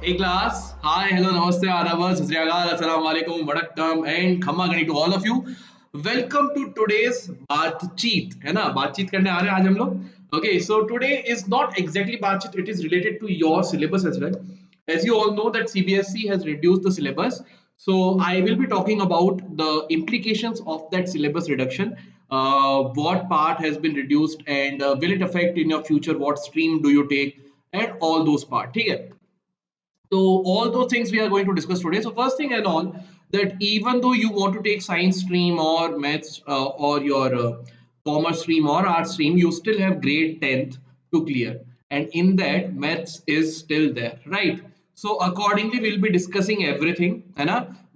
Hey class, hi, hello, namaste, adabas, sat sri akal, assalamu alaikum, vanakkam, and khamma gani to all of you. Welcome to today's बातचीत है ना बातचीत करने आ रहे हैं आज हम लोग. Okay, so today is not exactly बातचीत, it is related to your syllabus as well. As you all know that CBSE has reduced the syllabus, so I will be talking about the implications of that syllabus reduction. What part has been reduced and will it affect in your future? What stream do you take? And all those part. ठीक है. So all those things we are going to discuss today. So first thing and all, that even though you want to take science stream or maths or your commerce stream or art stream, you still have grade 10th to clear. And in that, maths is still there, right? So accordingly, we'll be discussing everything,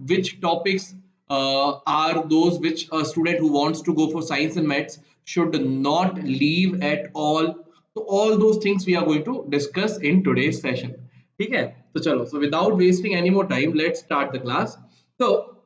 which topics are those which a student who wants to go for science and maths should not leave at all. So all those things we are going to discuss in today's session. ठीक है तो चलो so without wasting any more time let's start the class. So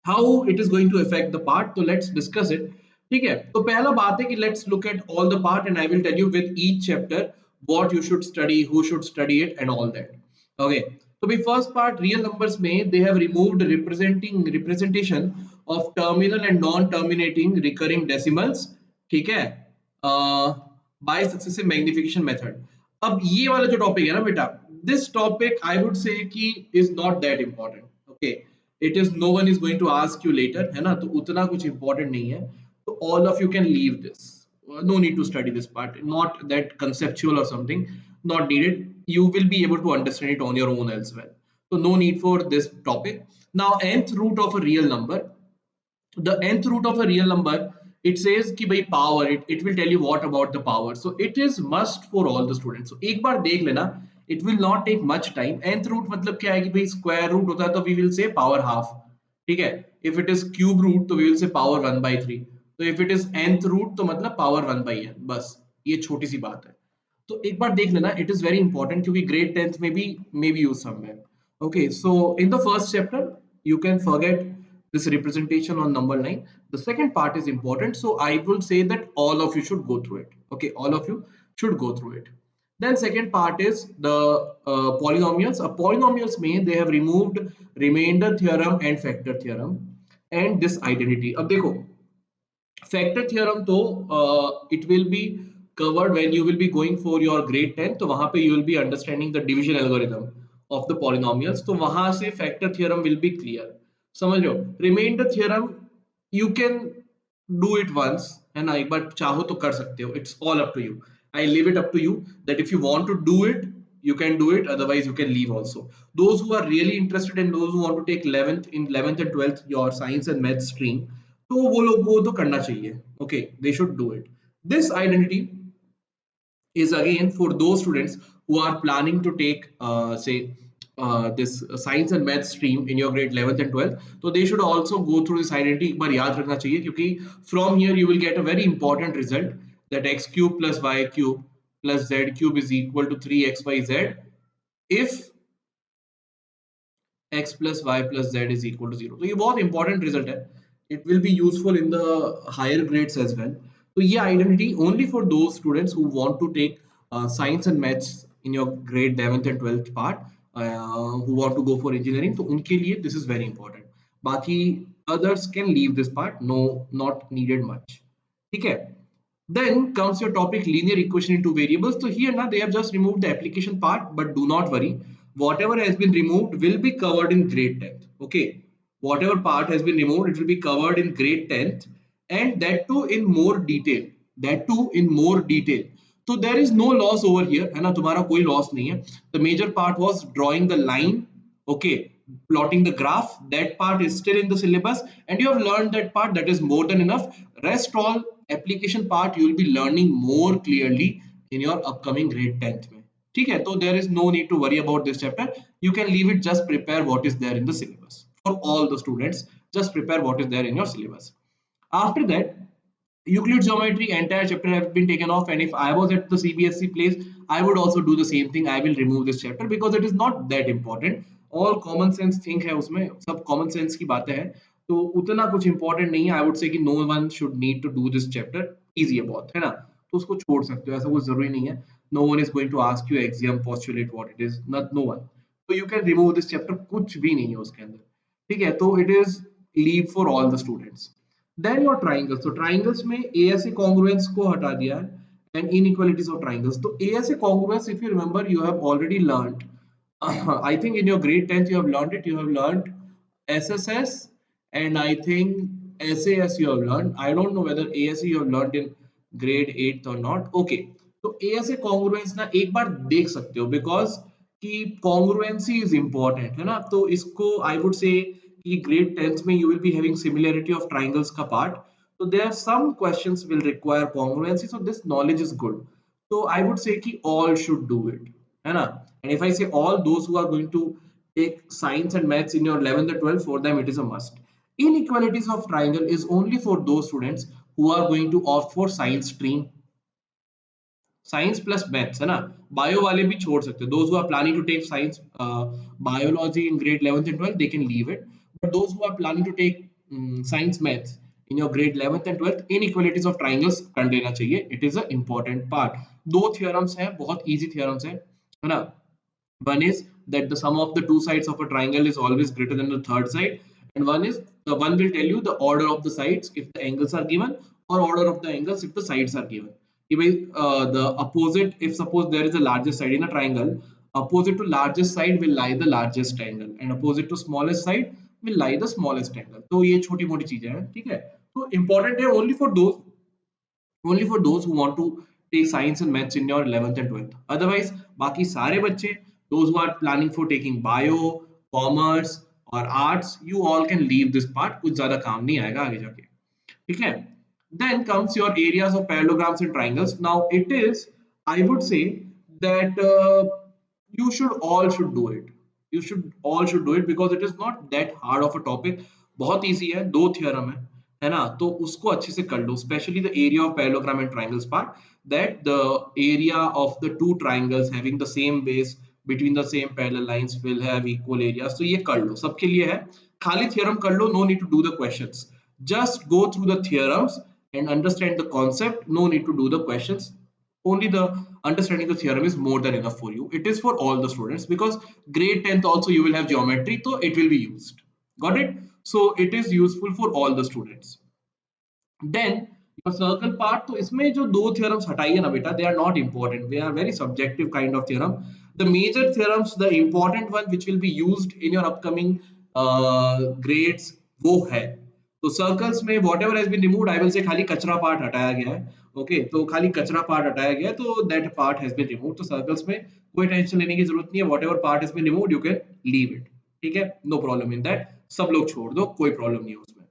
how it is going to affect the part, so let's discuss it. ठीक है तो पहला बात है कि let's look at all the part and I will tell you with each chapter what you should study, who should study it and all that. Okay, so the first part, real numbers में they have removed representation of terminal and non-terminating recurring decimals. ठीक है by successive magnification method. अब ये वाला जो topic है ना बेटा, this topic I would say कि is not that important. Okay, it is no one is going to ask you later है ना, तो उतना कुछ important नहीं है, तो all of you can leave this. No need to study this part, not that conceptual or something, not needed. You will be able to understand it on your own as well, so no need for this topic. Now nth root of a real number, the nth root of a real number, it says कि भाई power, it will tell you what about the power, so it is must for all the students. So एक बार देख लेना, it will not take much time. nth root मतलब क्या है कि भाई square root होता है तो we will say power half. ठीक है, if it is cube root तो we will say power 1 by 3. तो if it is nth root तो मतलब power 1 by n. बस ये छोटी सी बात है, तो एक बार देख लेना, it is very important क्योंकि grade 10th में भी maybe use somewhere. Okay, so in the first chapter you can forget this representation on number line. The second part is important, so I will say that all of you should go through it. Okay, all of you should go through it. Then second part is the polynomials. Polynomials में they have removed remainder theorem and factor theorem and this identity. अब देखो factor theorem तो it will be covered when you will be going for your grade 10, तो वहां पे you will be understanding the division algorithm of the polynomials, तो वहां से factor theorem will be clear. समझ लो remainder theorem you can do it once है ना, एक बार चाहो तो कर सकते हो, it's all up to you. I leave it up to you that if you want to do it you can do it, otherwise you can leave also. Those who are really interested and those who want to take 11th and 12th your science and math stream, तो वो लोग वो तो करना चाहिए. Okay, they should do it. This identity is again for those students who are planning to take say this science and math stream in your grade 11th and 12th, so they should also go through this identity. एक बार याद रखना चाहिए क्योंकि from here you will get a very important result that x cube plus y cube plus z cube is equal to 3xyz if x plus y plus z is equal to 0. तो ये बहुत important result है, it will be useful in the higher grades as well. तो ये identity only for those students who want to take science and maths in your grade 11th and 12th part, who want to go for engineering, तो उनके लिए this is very important. बाकी others can leave this part, no, not needed much. ठीक है. Then comes your topic linear equation into variables. So here now they have just removed the application part, but do not worry. Whatever has been removed will be covered in grade 10th. Okay. Whatever part has been removed, it will be covered in grade 10th, and that too in more detail. That too in more detail. So there is no loss over here, है ना, तुम्हारा कोई loss नहीं है. The major part was drawing the line, okay, plotting the graph. That part is still in the syllabus, and you have learned that part. That is more than enough. Rest all application part you will be learning more clearly in your upcoming grade 10th में. ठीक है, तो there is no need to worry about this chapter. You can leave it, just prepare what is there in the syllabus. For all the students, just prepare what is there in your syllabus. After that, Euclid geometry entire chapter have been taken off, and if I was at the CBSE place I would also do the same thing. I will remove this chapter because it is not that important. All common sense thing है उसमें, सब common sense की बातें हैं, तो उतना कुछ important नहीं है. I would say कि no one should need to do this chapter, easy है बहुत, है ना. तो उसको छोड़ सकते हो, ऐसा कुछ जरूरी नहीं है. No one is going to ask you axiom postulate what it is, not no one. तो you can remove this chapter, कुछ भी नहीं है उसके अंदर. ठीक है, तो it is leave for all the students. Then your triangles, तो ट्राइंगल्स में एएसए कॉन्ग्रुएंस को हटा दिया है and inequalities of triangles. So ASA congruence, if you remember, you have already learned. I think in your grade 10th you have learned it. You have learned SSS and I think SAS you have learned. I don't know whether ASA you have learned in grade 8th or not. Okay. तो ASA congruence ना एक बार देख सकते हो because कि congruency is important है ना. तो इसको I would say कि grade 10th में you will be having similarity of triangles का part. So there are some questions will require congruency. So this knowledge is good. So I would say कि all should do it, है ना. And if I say all, those who are going to take science and maths in your 11th and 12th, for them it is a must. Inequalities of triangle is only for those students who are going to opt for science stream. Science plus maths है ना. Bio वाले भी छोड़ सकते हो. Those who are planning to take science biology in grade 11th and 12th, they can leave it. But those who are planning to take science maths in your grade 11th and 12th, inequalities of triangles कर लेना चाहिए. It is a important part. दो theorems हैं, बहुत easy theorems हैं, है ना. One is that the sum of the two sides of a triangle is always greater than the third side, and one is the one will tell you the order of the sides if the angles are given, or order of the angles if the sides are given. Even the opposite, if suppose there is a largest side in a triangle, opposite to largest side will lie the largest angle, and opposite to smallest side will lie the smallest angle. तो ये छोटी मोटी चीजें हैं, ठीक है. तो important है only for those who want to take science and maths in your 11th and 12th. Otherwise बाकी सारे बच्चे, those who are planning for taking bio, commerce or arts, you all can leave this part. कुछ ज्यादा काम नहीं आएगा आगे जाके, ठीक है. Then comes your areas of parallelograms and triangles. Now it is, I would say that you should do it. You should all should do it because it is not that hard of a topic. बहुत easy है, दो theorem है ना. तो उसको अच्छे से कर लो. Especially the area of parallelogram and triangles part, that the area of the two triangles having the same base between the same parallel lines will have equal areas. तो ये कर लो, सबके लिए है. खाली theorem कर लो, no need to do the questions. Just go through the theorems and understand the concept. No need to do the questions. Only the understanding the theorem is more than enough for you. It is for all the students because grade 10th also you will have geometry, so it will be used. Got it? So it is useful for all the students. Then your circle part, तो इसमें जो दो theorems हटाइए ना बेटा, they are not important. They are very subjective kind of theorem. The major theorems, the important one which will be used in your upcoming grades, वो है. तो सर्कल्स में whatever has been removed, I will say खाली कचरा part हटाया गया है. Okay, तो खाली कचरा पार्ट हटाया गया है, तो that part has been removed. तो सर्कल्स में कोई टेंशन लेने की जरूरत नहीं है. Whatever part has been removed, you can leave it. ठीक है, नो प्रॉब्लम इन दैट. सब लोग छोड़ दो, कोई प्रॉब्लम नहीं है उसमें.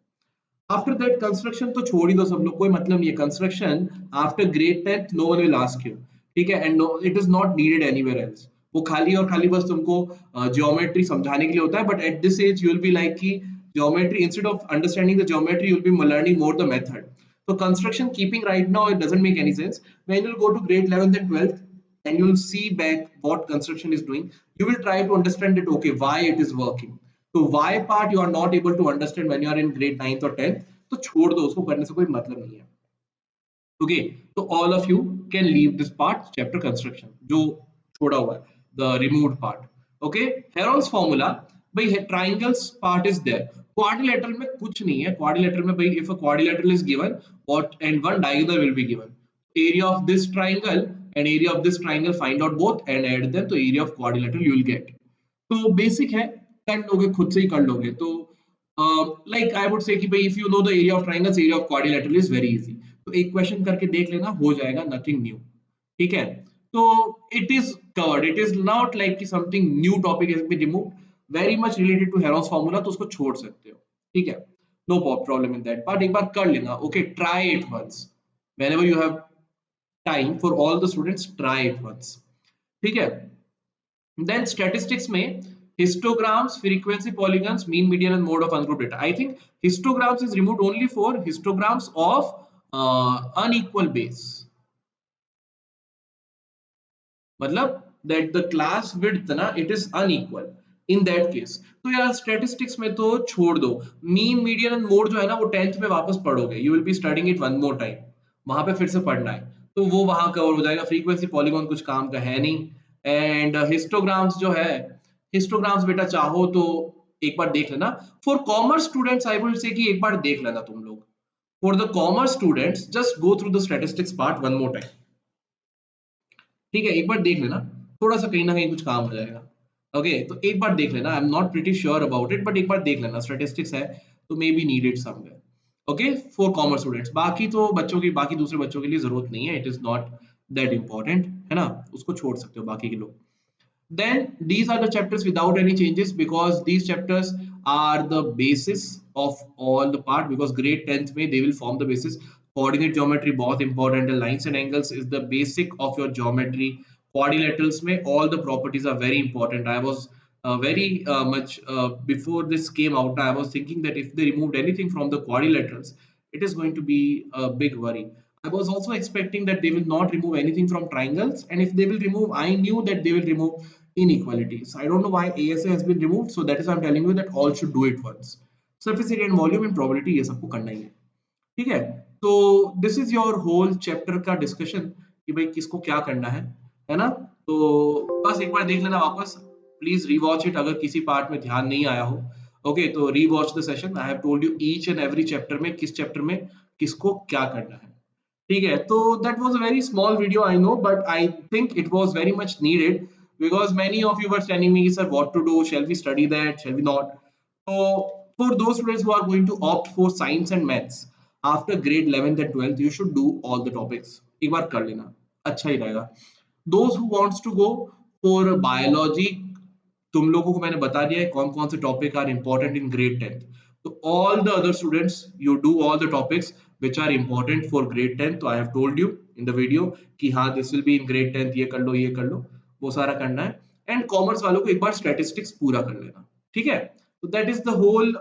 आफ्टर दैट कंस्ट्रक्शन तो छोड़ ही दो सब लोग, कोई मतलब नहीं है. Construction after grade 10th no one will ask you, ठीक है, and no it is not needed anywhere else. वो खाली और खाली बस तुमको ज्योमेट्री समझाने के लिए होता है. But at this age you will be like कि geometry, instead of understanding the geometry you'll be learning more the method. So construction keeping right now it doesn't make any sense. When you'll go to grade 11th and 12th and you'll see back what construction is doing, you will try to understand it, okay, why it is working. So why part you are not able to understand when you are in grade 9th or 10th, तो छोड़ दो, उसको करने से कोई मतलब नहीं है. Okay, so all of you can leave this part, chapter construction, जो छोड़ा हुआ है, the removed part. Okay, Heron's formula, भाई triangles part is there. Quadrilateral में कुछ नहीं है. Quadrilateral में भाई if a quadrilateral is given, what and one diagonal will be given. Area of this triangle and area of this triangle, find out both and add them, तो area of quadrilateral you will get. तो basic है, कर लोगे, खुद से ही कर लोगे. तो like I would say कि भाई if you know the area of triangles, area of quadrilateral is very easy. तो एक क्वेश्चन करके देख लेना, हो जाएगा, नथिंग न्यू. ठीक है, तो it is covered. It is not like कि something new topic has been removed. Very much related to Heron's formula, तो उसको छोड़ सकते हो. ठीक है, no problem in that part. एक बार कर लेना. Okay, try it once whenever you have time. For all the students, try it once. ठीक है. देन स्टैटिस्टिक्स में histograms, frequency, polygons, mean, median and mode of ungrouped data. I think histograms is removed only for histograms of unequal base. मतलब that the class width ना it is unequal in that case. तो यार statistics में तो छोड़ दो. mean, median and mode जो है ना वो 10th में वापस पढ़ोगे. You will be studying it one more time. वहां पे फिर से पढ़ना है. तो वो वहां कवर हो जाएगा। फ्रीक्वेंसी पॉलीगॉन कुछ काम का है नहीं। एंड हिस्टोग्राम्स जो है, हिस्टोग्राम्स बेटा चाहो तो एक बार देख लेना। For commerce students I will say कि एक बार देख लेना तुम लोग। For the commerce students just go through the statistics part one more time. ठीक है, एक बार देख लेना, थोड़ा सा कहीं ना कहीं कुछ काम हो जाएगा। ओके, तो एक बार देख लेना। I am not pretty sure about it, but एक बार देख लेना, स्टैटिस्टिक्स है तो may be needed somewhere. Okay, for commerce students. बाकी तो बच्चों की, बाकी दूसरे बच्चों के लिए जरूरत नहीं है, it is not that important, है ना, उसको छोड़ सकते हो बाकी के लोग। Then these are the chapters without any changes, because these chapters are the basis of all the part, because grade 10th में they will form the basis. Coordinate geometry बहुत important है, lines and angles is the basic of your geometry. Quadrilaterals में all the properties are very important. I was very much before this came out, I was thinking that if they removed anything from the quadrilaterals, it is going to be a big worry. I was also expecting that they will not remove anything from triangles, and if they will remove, I knew that they will remove inequalities. I don't know why ASA has been removed, so that is why I'm telling you that all should do it once. Surface area and volume and probability ये सबको करना ही है, ठीक है। तो this is your whole chapter का discussion कि भाई किसको क्या करना है ना। तो बस एक बार देख लेना वापस, प्लीज रीवॉच इट अगर किसी पार्ट में ध्यान नहीं आया हो। ओके, तो rewatch the session. I have told you each and every chapter में किस चैप्टर में किसको क्या करना है, ठीक है। तो that was a very small video I know, but I think it was very much needed, because many of you were telling me, sir, what to do, shall we study that, shall we not? So for those students who are going to opt for science and maths after grade 11th and 12th, you should do all the topics, एक बार कर लेना, अच्छा ही रहेगा। those who wants to go for biology, तुम लोगों को मैंने बता दिया है कौन कौन से topic are important in grade 10th। तो all the other students, you do all the topics which are important for grade 10th। तो I have told you in the video कि हाँ this will be in grade 10th, ये कर लो ये कर लो, वो सारा करना है। एंड कॉमर्स वालों को एक बार स्टैटिस्टिक्स पूरा कर लेना, ठीक है। तो that is the whole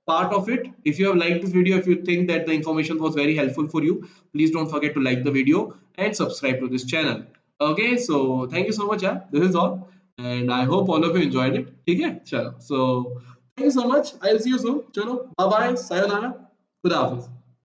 part of it. If you have liked this video, if you think that the information was very helpful for you, please don't forget to like the video and subscribe to this channel. Okay, so thank you so much, yeah, this is all, and I hope all of you enjoyed it, ठीक है। चलो, so thank you so much, I'll see you soon। चलो, bye bye, sayonara, खुदा हाफिज।